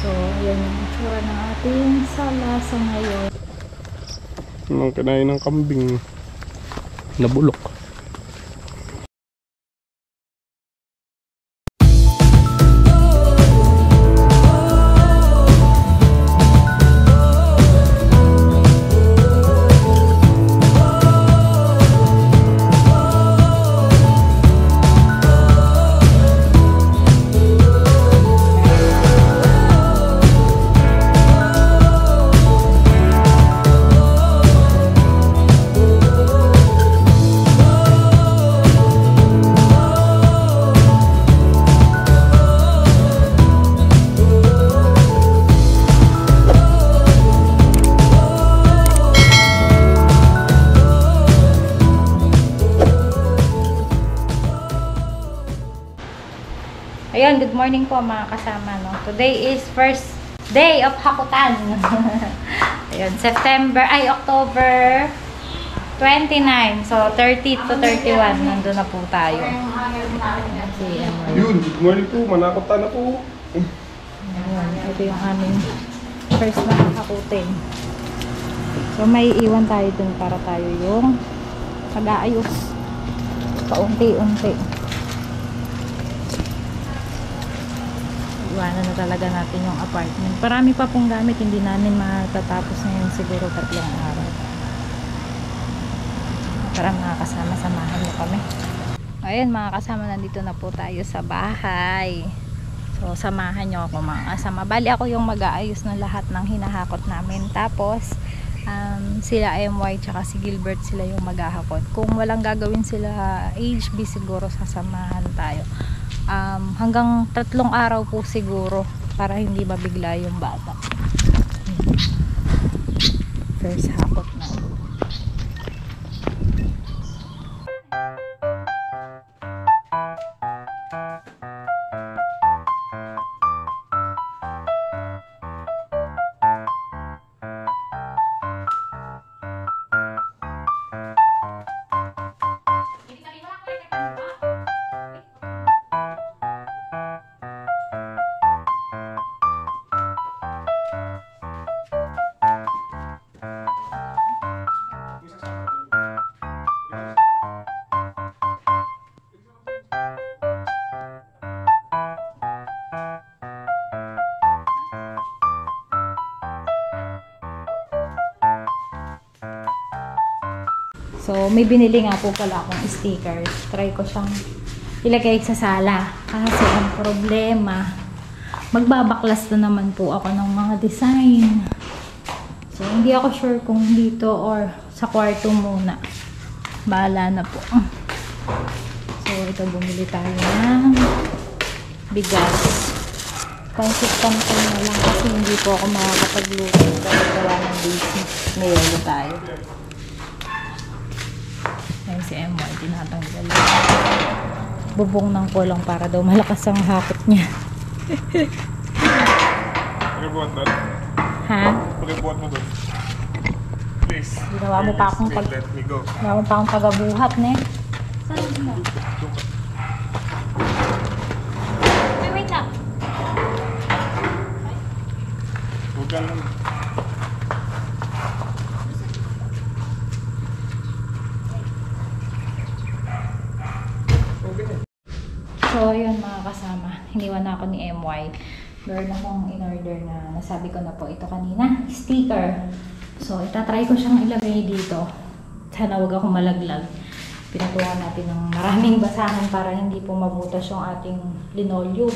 So, yan yung itsura ng ating salasa ngayon. Nang kinain ng kambing na bulok. Ayun, good morning po mga kasama, no? Today is first day of Hakutan. Ayun, October 29. So, 30 to 31, nandun na po tayo. Yun, good morning po, manakutan na po. Ayun, ito yung aming first na hakutin. So, may iwan tayo dun para tayo yung mag-aayos. Paunti-unti. Iwanan na talaga natin yung apartment. Marami pa pong gamit, hindi namin matatapos ngayon siguro 3 araw. Para mga kasama, samahan nyo kami. Ayun mga kasama, nandito na po tayo sa bahay. So samahan nyo ako mga kasama. Bali ako yung mag-aayos ng lahat ng hinahakot namin. Tapos sila MY tsaka si Gilbert, sila yung maghahakot. Kung walang gagawin sila HB, siguro sasamahan tayo. Hanggang 3 araw po siguro para hindi mabigla yung bata. First hakot na. So, may binili nga po pala akong stickers. Try ko siyang ilagay sa sala. Kasi ang problema, magbabaklas na naman po ako ng mga design. So, hindi ako sure kung dito or sa kwarto muna. Bahala na po. So, ito bumili tayo ng bigas. Pansip-pansip na lang kasi hindi po ako makakapagluto. Kasi wala ng business. Mayroon tayo. Ayan si MY, tinatanggal bubong ng kulong para daw malakas ang hakot niya. Pakibuhat doon? Ha? Pakibuhat mo doon. Please. Ginawa mo pa akong let me go. Ginawa mo pa akong tagabuhat, ne? Saan mo? Wait lang. Huwag ka lang. So, yun mga kasama. Hiniwan na ako ni MY. Meron akong in-order na nasabi ko na po ito kanina. Sticker. So, itatry ko siyang ilagay dito. Sana wag ako malaglag. Pinatuwan natin ng maraming basahan para hindi po mabutas yung ating linoleum.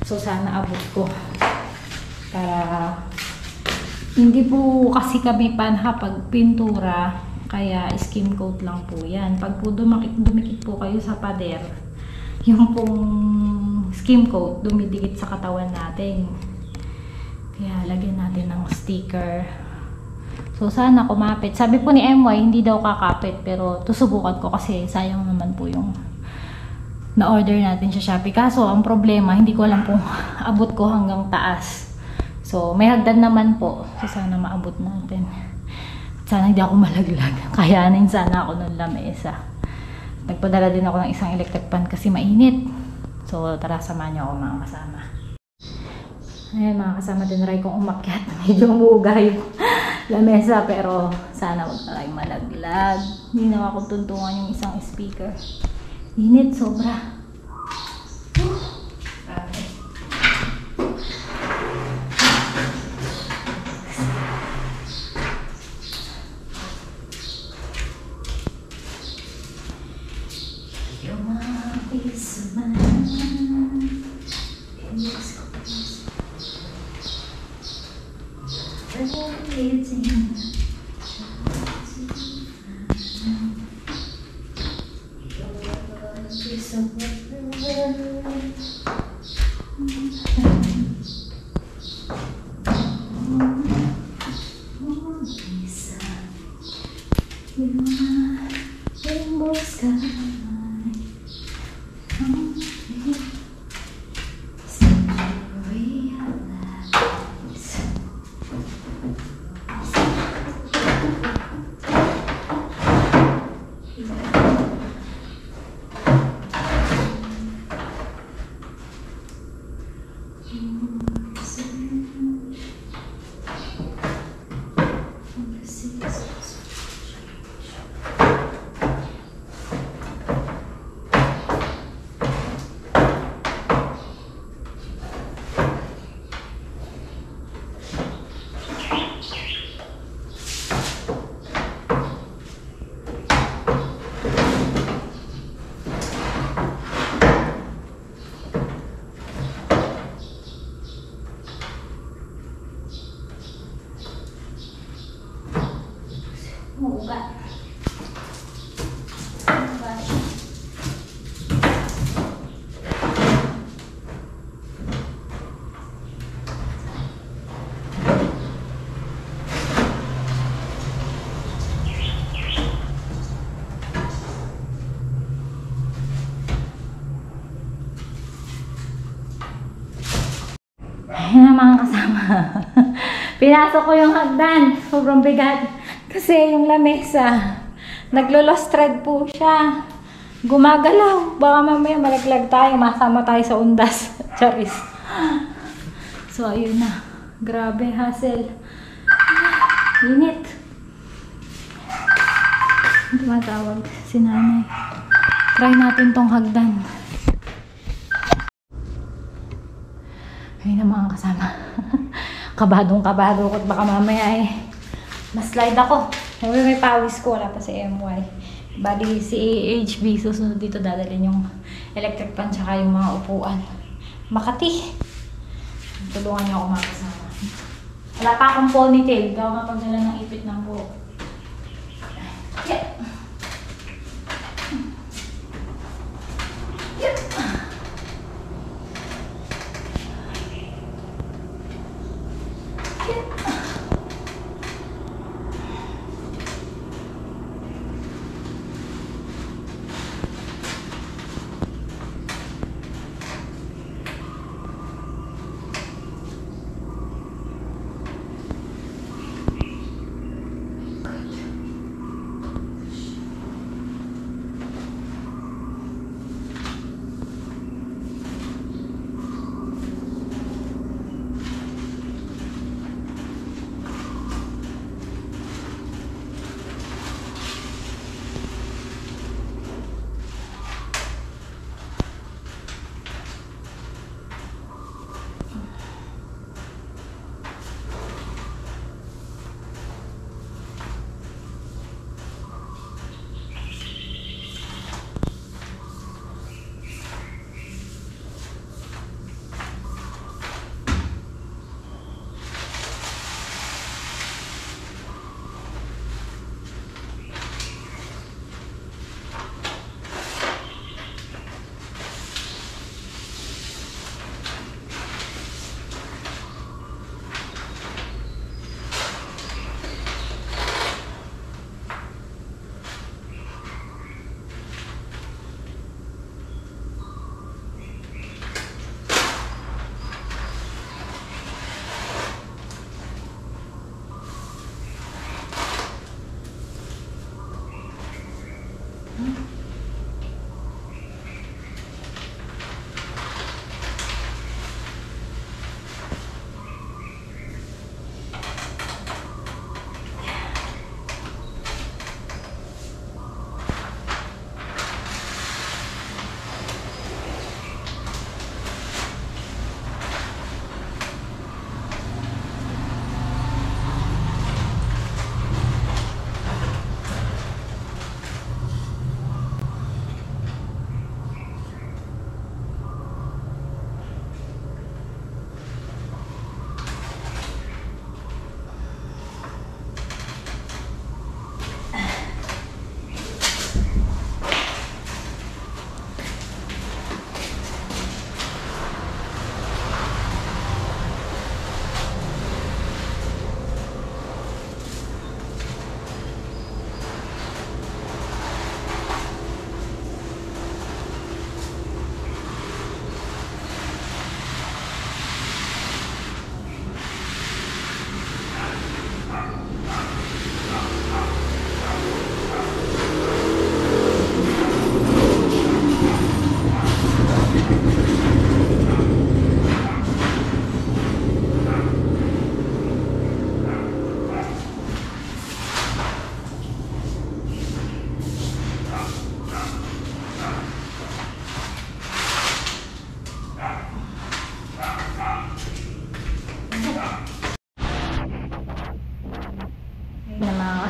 So, sana abot ko. Para hindi po kasi kami panha pag pintura. Kaya skim coat lang po yan. Pag po dumikit po kayo sa pader, yung pong skim coat dumidikit sa katawan natin. Kaya lagyan natin ng sticker. So sana kumapit. Sabi po ni MY hindi daw kakapit, pero susubukan ko kasi sayang naman po yung na-order natin sa Shopee. Kaso ang problema, hindi ko alam kung abot ko hanggang taas. So may hagdan naman po. So sana maabot natin. Sana hindi ako malaglag. Kayanin sana ako ng lamesa. Nagpadala din ako ng isang electric pan kasi mainit. So, tara, samahan niyo ako mga kasama. Ayan mga kasama, tinry kong umakyat. Medyo umuuga yung lamesa pero sana wag na tayong malaglag. Hindi na ako tuntungan yung isang speaker. Init sobra. Umuuga. Ayan na mga kasama. Pinasok ko yung hagdan. Sobrang bigat. Kasi yung lamesa, naglo-lost thread po siya. Gumagalaw. Baka mamaya malaglag tayo. Masama tayo sa undas. Charis. So, ayun na. Grabe, hassle. Init. Tumatawag si nanay. Try natin tong hagdan. Ayun na mga kasama. Kabadong-kabado ko. Baka mamaya ma-slide ako. May pawis ko. Wala pa si MY. Bali si HB. Susunod dito dadalhin yung electric fan tsaka yung mga upuan. Makati. Tulungan niyo ako mga kasama. Wala pa akong ponytail. Gawa nga pagdala ng ipit ng buhok. Yeah.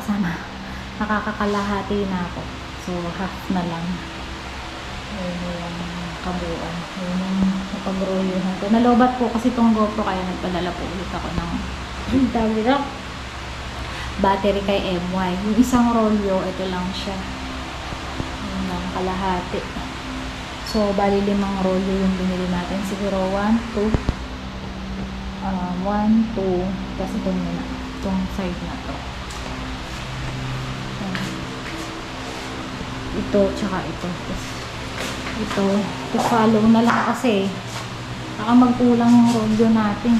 kasama, nakakakalahati na ako. So, half na lang. Ayun yung kabuuan. Ayun yung napag-rolluhan ko. Nalobat po kasi itong GoPro kaya nagpadala po ulit ako ng battery kay MY. Yung isang rolyo, ito lang siya. Yun lang, kalahati. So, bali 5 rolyo yung binili natin. Siguro 1, 2, 1, 2, tapos itong muna. Itong side na to. Ito, tsaka ito. Tapos, ito, follow na lang kasi baka magkulang yung rolyo natin.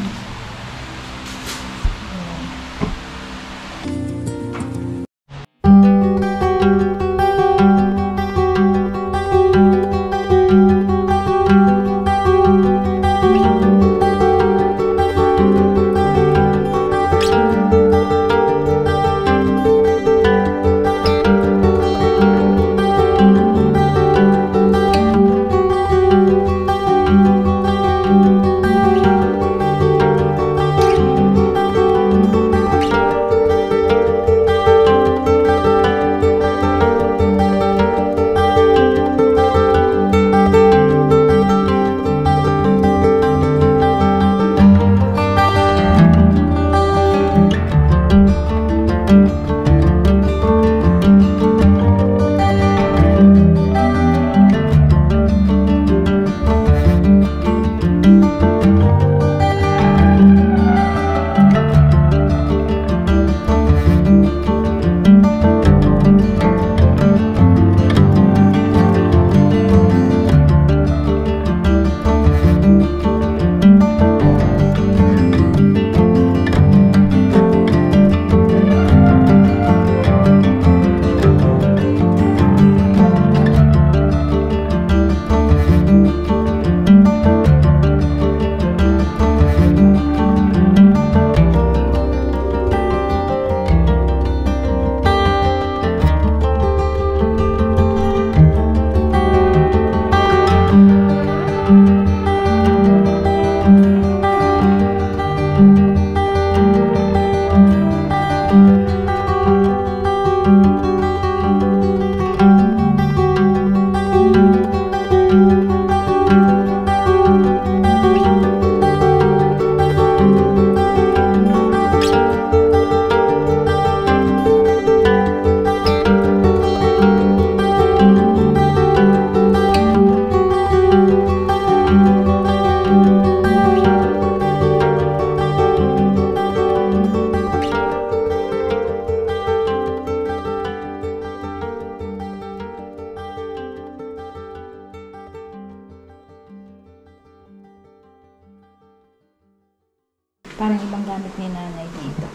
Parang ibang gamit ni nanay dito.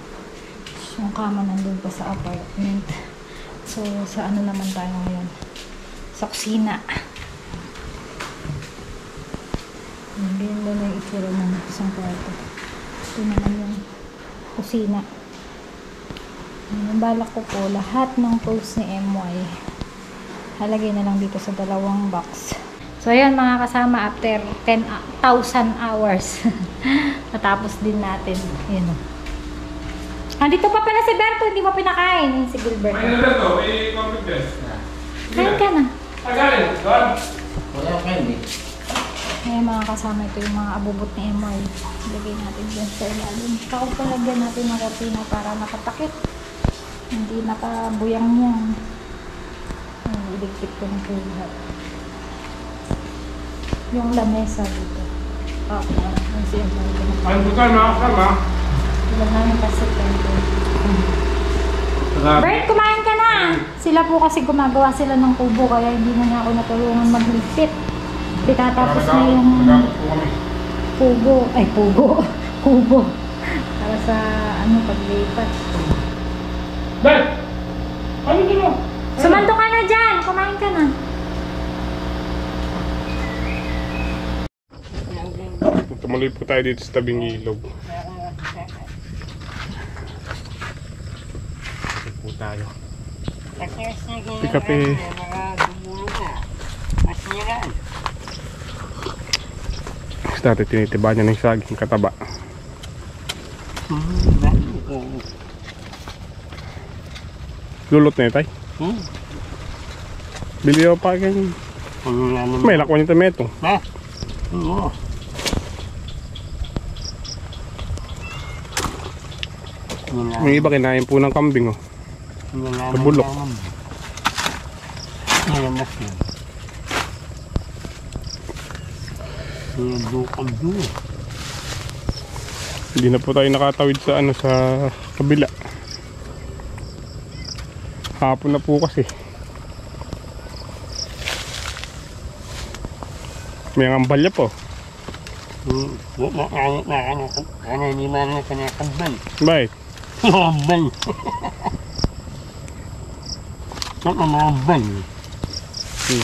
Yung kama nandun pa sa apartment. So, sa ano naman tayo ngayon? Sa kusina. Ganyan na yung itsura ng isang kwarto. Ito naman yung kusina. Yung balak ko po, lahat ng tools ni MY halagay na lang dito sa 2 box. So, ayan mga kasama, after 10,000 hours, natapos din natin. Ayan o. Andito pa pala si Berto, hindi mo pinakain. Si Gilbert. May Berto, may confidence. Kain ka na. Again, God. Wala kain eh. Ayan mga kasama, ito yung mga abubot ni MY. Ilagay natin dyan sa ilalim. Saka palagyan natin ng kortina para nakatakip. Hindi nakabuyang yan. Iligpit ko ng lahat. Yung lamesa dito. Yung siya mo. Ay, bukan mga kasama. Ilang namin kasi dito. Bert, kumain ka na! Sila po kasi gumagawa sila ng kubo kaya hindi na niya ako natulungan magligpit. Tatapos na yung Nagapot po kami. pugo. Ay, pugo. Kubo. Para sa ano, paglipat. Bert! Ano ito mo? Sumando ka na dyan! Kumain ka na. Tumuloy po tayo dito sa tabing ilog. Ito po tayo. May kape. Gusto natin tinitiba niya ng saging kataba. Lulot na yun, tay. Bili ako pa ganyan. May lakwan yung tomato. Ha? Oo. May iba kinain po ng kambing, oh. Sa bulok. Malamas yun. Dukang doon. Hindi na po tayo nakatawid sa ano, sa kabila. Hapon na po kasi. May ambalya po. Hindi man na kanakabal. Bakit? Kabal. Kabal.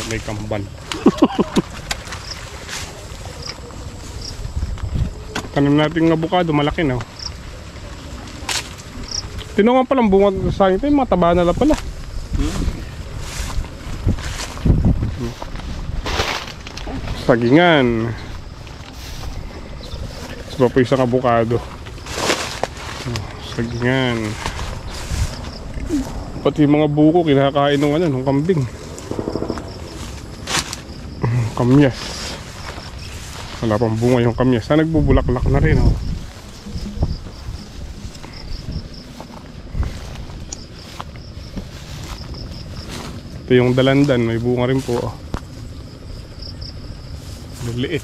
May kambal. Tanim natin ng abukado, malaki na. Tinungan palang bunga sa akin ito, mga taba na lang pala. Sagingan. Isa po isang abukado. Sagingan. Pati mga buko kinakain ng ano, ng kambing. Kamyas. Wala pang bunga yung kamyas. Nagbubulaklak na rin, oh. Ito yung dalandan, may bunga rin po, oh. Liliit.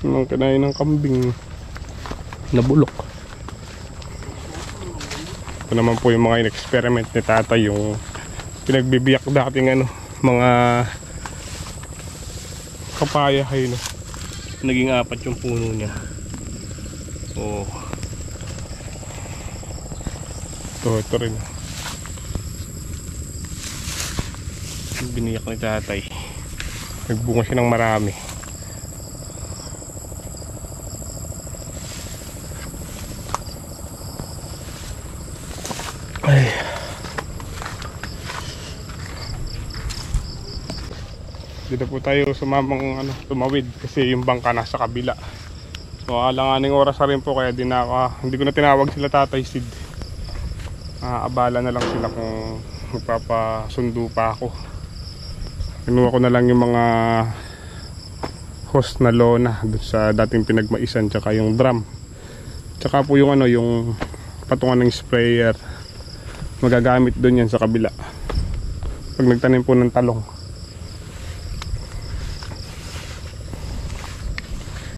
Nang kinain ng kambing na bulok. Ito naman po yung mga in-experiment ni tatay, yung pinagbibiyak dating ano, mga kapaya kayo, no? Naging 4 yung puno niya. Oh. Ito rin. Biniyak ni tatay. Nagbunga siya ng marami. Ay. Dito po tayo sumamang ano, tumawid kasi yung bangka nasa kabila. So alanganing oras na rin po, kaya hindi ko na tinawag sila Tatay Sid. Abala na lang sila kung magpapasundo pa ako. Kinuha ko na lang yung mga hose na lona dun sa dating pinagmaisan, tsaka yung drum, tsaka po yung ano, yung patungan ng sprayer. Magagamit dun yan sa kabila pag nagtanim po ng talong.